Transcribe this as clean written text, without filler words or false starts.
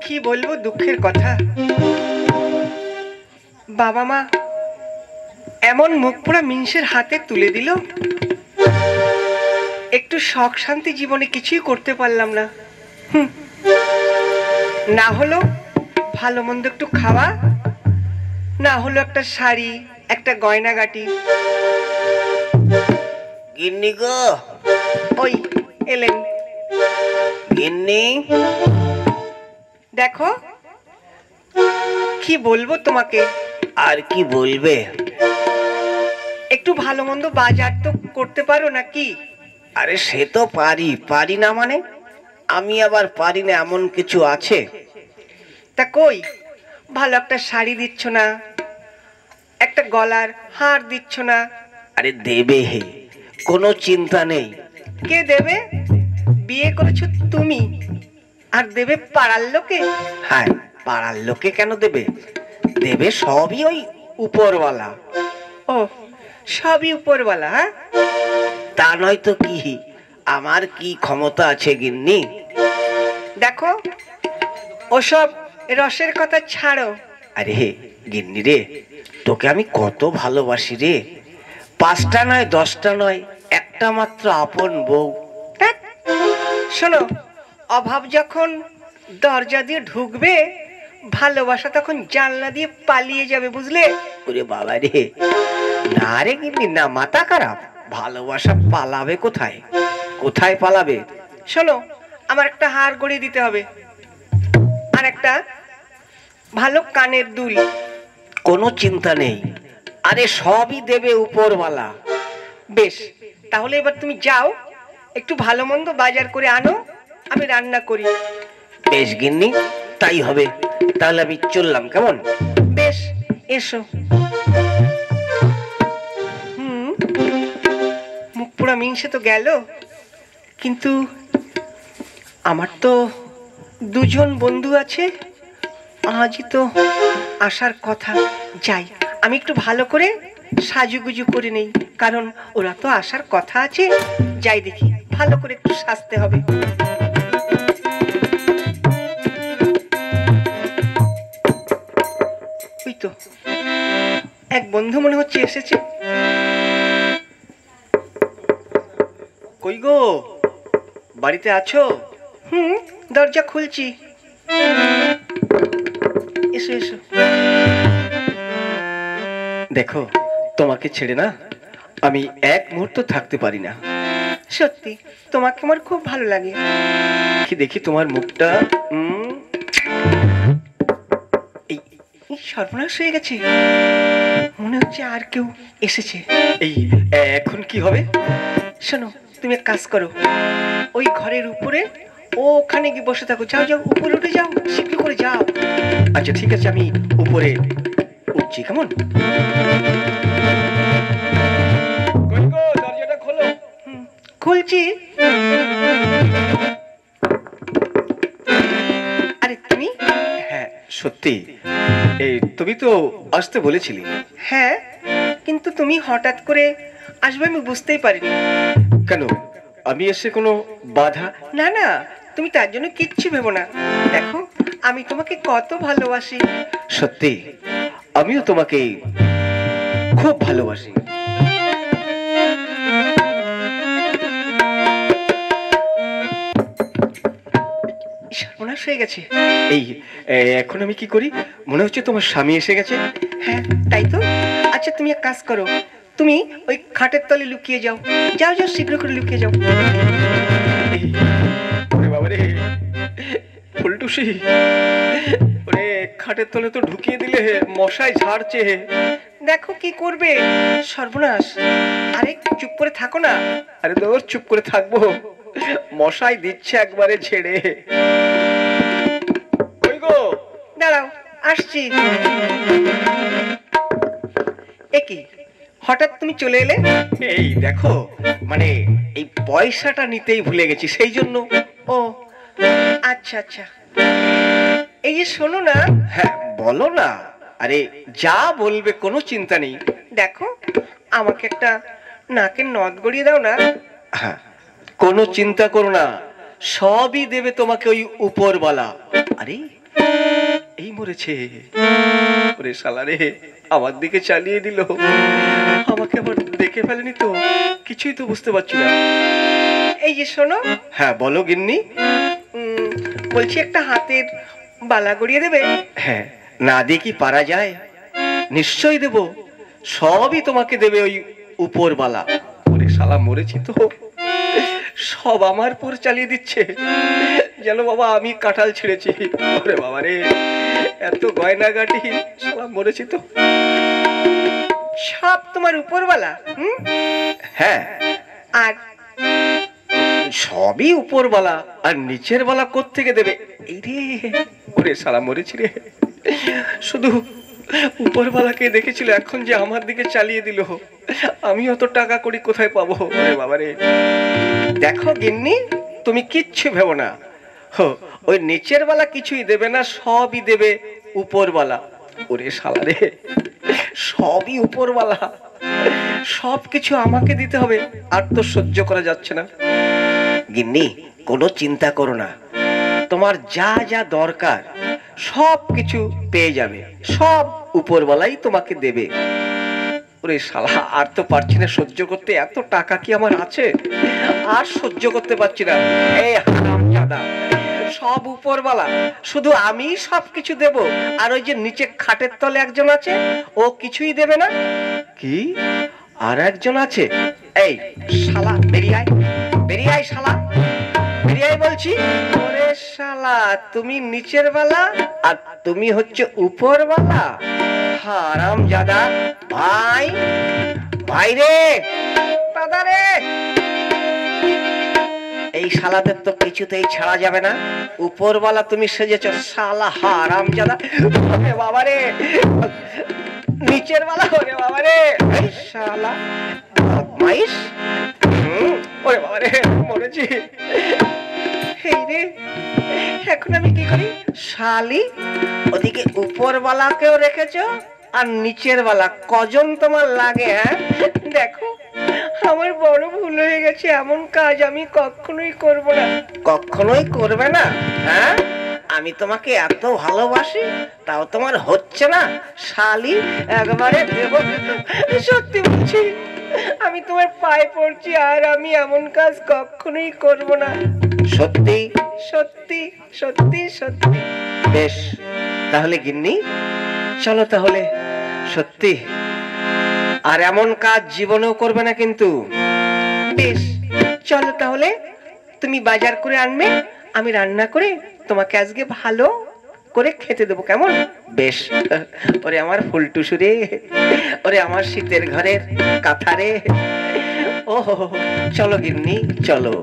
কি বলবো দুঃখের কথা, বাবা মা এমন মুখ পোড়া মিনসের হাতে তুলে দিল, একটু শখ শান্তি জীবনে কিছুই করতে পারলাম না। না হলো ভালো মন্দ একটু খাওয়া, না হলো একটা শাড়ি, একটা গয়নাগাটি। গিন্নি গো, ওই এলেন। গিন্নি, দেখো কি বলবো তোমাকে। আর কি বলবে? একটু ভালো মন্দ বাজার তো করতে পারো নাকি? আরে সে তো পারি, পারি না মানে? আমি আবার পারি না এমন কিছু আছে? তা কই ভালো একটা শাড়ি দিচ্ছ না, একটা গলার হার দিচ্ছ না। আরে দেবে হে, কোনো চিন্তা নেই। কে দেবে? বিয়ে করেছো তুমি, আর দেবে পাড়ার লোকে? হ্যাঁ, পাড়ার লোকে কেন দেবে? দেবে সবই ওই উপরওয়ালা। ও, সবই উপরওয়ালা? হ্যাঁ, তা নয় তো কি, আমার কি ক্ষমতা আছে গিন্নি? দেখো ওসব রসের কথা ছাড়ো। আরে গিন্নি রে, তোকে আমি কত ভালোবাসি রে। 5টা নয় 10টা নয়, একটা মাত্র আপন বউ। শোনো, অভাব যখন দরজা দিয়ে ঢুকবে, ভালোবাসা তখন জানলা দিয়ে পালিয়ে যাবে, বুঝলে? ওরে বাবা রে, না রে গিন্নি না, মাথা খারাপ। ভালোবাসা পালাবে কোথায়? কোথায় পালাবে? শোনো, আমার একটা হার গড়িয়ে দিতে হবে, আর একটা ভালো কানের দুল। কোনো চিন্তা নেই, আরে সবই দেবে উপরওয়ালা। বেশ, তাহলে এবার তুমি যাও, একটু ভালো মন্দ বাজার করে আনো, আমি রান্না করি। বেশ গিন্নি, তাই হবে। তাহলে আমি চললাম, কেমন? বেশ, এসো। মুখ পোড়া মিংসে তো গেল, কিন্তু আমার তো 2জন বন্ধু আছে, আজই তো আসার কথা। যাই, আমি একটু ভালো করে সাজুগুজু করে নেই, কারণ ওরা তো আসার কথা আছে। যাই দেখি, ভালো করে একটু সাজতে হবে। ওই তো এক বন্ধু মনে হচ্ছে এসেছে। কই গো, বাড়িতে আছো? দরজা খুলছি, এসো এসো। দেখো, তোমাকে ছেড়ে না আমি এক মুহূর্ত থাকতে পারি না। সত্যি তোমাকে আমার খুব ভালো লাগে। কি দেখি তোমার মুখটা, এই সর্বনাশ হয়ে গেছে, মনে হচ্ছে আর কেউ এসেছে। এই এখন কি হবে? শোনো, তুমি এক কাজ করো, ওই ঘরের উপরে ওখানে গিয়ে বসে থাকো। যাও যাও, উপরে উঠে যাও, শীঘ্র করে যাও। আচ্ছা ঠিক আছে, আমি উপরে উঠছি, কেমন? দরজাটা খোলো। খুলছি। আরে তুমি? হ্যাঁ সত্যি, এই তুমি তো আসতে বলেছিলি। হ্যাঁ, কিন্তু তুমি হঠাৎ করে আসবে আমি বুঝতেই পারিনি। কেন, আমি এসে কোনো বাধা? না না, তুমি তার জন্য কিচ্ছু ভেবো না। দেখো, আমি তোমাকে কত ভালোবাসি। সত্যি, আমিও তোমাকে খুব ভালোবাসি। সর্বনাশ হয়ে গেছে। এই এখন আমি কি করি? মনে হচ্ছে তোমার স্বামী এসে গেছে। হ্যাঁ তাই তো। আচ্ছা তুমি এক কাজ করো, তুমি ওই খাটের তলে লুকিয়ে যাও। যাও যাও, শীঘ্র করে লুকিয়ে যাও। ওরে বাবা রে, ফুলটুসি, ওরে খাটের তলে তো ঢুকিয়ে দিলে, মশাই ঝাড়ছে। দেখো কি করবে, সর্বনাশ। আরে চুপ করে থাকো না। আরে তোর চুপ করে থাকবো, মশাই দিচ্ছে একবারে ছেড়ে। কই গো? দাঁড়াও, আসছি। একি হঠাৎ তুমি চলে এলে? এই দেখো, মানে এই পয়সাটা নিতেই ভুলে গেছি, সেই জন্য। ও আচ্ছা আচ্ছা, এই যে শোনো না। হ্যাঁ বলো না। আরে যা বলবে, কোনো চিন্তা নেই। দেখো, আমাকে একটা নাকের নথ গড়িয়ে দাও না। হ্যাঁ, কোনো চিন্তা করো না, সবই দেবে তোমাকে ওই উপরওয়ালা। আরে এই মরেছে, ওরে শালা রে, আমার দিকে চালিয়ে দিল। আমাকে আবার দেখে ফেলেনি তো, কিছুই তো বুঝতে পারছি না। এই যে শোনো, হ্যাঁ বলো গিন্নি। বলছি একটা হাতের বালা গড়িয়ে দেবে? হ্যাঁ, না দিয়ে কি পারা যায়? নিশ্চয়ই দেব, সবই তোমাকে দেবে ওই উপরওয়ালা। ওরে শালা মরেছি তো, সব আমার পর চালিয়ে দিচ্ছে, যেন বাবা আমি কাঁঠাল ছিঁড়েছি। ওরে বাবা রে, এত গয়নাগাটি, শালা মরেছি তো। সব তোমার উপরওয়ালা? হ্যাঁ, আর সবই উপরওয়ালা, আর নিচের বেলা কোত্থেকে দেবে? এই রে, ওরে শালা মরেছি রে, শুধু উপরওয়ালাকে দেখেছিল, এখন যে আমার দিকে চালিয়ে দিল, আমি অত টাকা করি কোথায় পাবো? ওরে বাবা রে। দেখো গিন্নি, তুমি কিচ্ছু ভেবো না, ওই নিচের বেলা কিছুই দেবে না, সবই দেবে উপরওয়ালা। ওরে শালা রে, সবই উপরওয়ালা, সব কিছু আমাকে দিতে হবে, আর তো সহ্য করা যাচ্ছে না। গিন্নি, কোনো চিন্তা করো না, তোমার যা যা দরকার সব কিছু পেয়ে যাবে, সব উপরওয়ালাই তোমাকে দেবে। ওরে শালা, আর তো পারছি না সহ্য করতে, এত টাকা কি আমার আছে? আর সহ্য করতে পারছি না। এই হারামজাদা, সব উপরওয়ালা, শুধু আমি সব কিছু দেব, আর ওই যে নিচে খাটের তলে একজন আছে, ও কিছুই দেবে না? কি, আর একজন আছে? এই শালা, বেরিয়ে আয়, বেরিয়ে আয় শালা, বেরিয়ে আয় বলছি। ওরে শালা, তুমি নিচের বেলা আর তুমি হচ্ছে উপরওয়ালা? হারামজাদা, ভাই, ভাই রে, দাদা রে, এই শালাদের তো কিছুতেই ছাড়া যাবে না। উপরওয়ালা তুমি সেজেছ, শালা হারামজাদা। ওরে বাবা রে, নিচের বেলা, ওরে বাবা রে, এই শালা বদমাইশ। ওরে বাবা রে, মরেছি। এই রে, এখন আমি কি করি? শালি, ওদিকে উপরওয়ালাকেও রেখেছো, আর নিচের বেলা কজন তোমার লাগে? হ্যাঁ, দেখো, আমার বড় ভুল হয়ে গেছে, এমন কাজ আমি কখনোই করব না। কখনোই করবে না? হ্যাঁ, আমি তোমাকে এত ভালোবাসি, তাও তোমার হচ্ছে না? শালি, একবারে দেব। সত্যি বলছি, আমি তোমার পায়ে পড়ছি, আর আমি এমন কাজ কখনোই করব না। সত্যি? সত্যি সত্যি সত্যি। বেশ, তাহলে গিন্নি চলো তাহলে। সত্যি? আর এমন কাজ জীবনেও করবে না কিন্তু? বেশ, চলো তাহলে, তুমি বাজার করে আনবে, আমি রান্না করে তোমাকে আজকে ভালো করে খেতে দেবো, কেমন? বেশ। ওরে আমার ফুলটুসু রে, ওরে আমার শীতের ঘরের কাঁথা রে, ও চলো গিন্নি, চলো।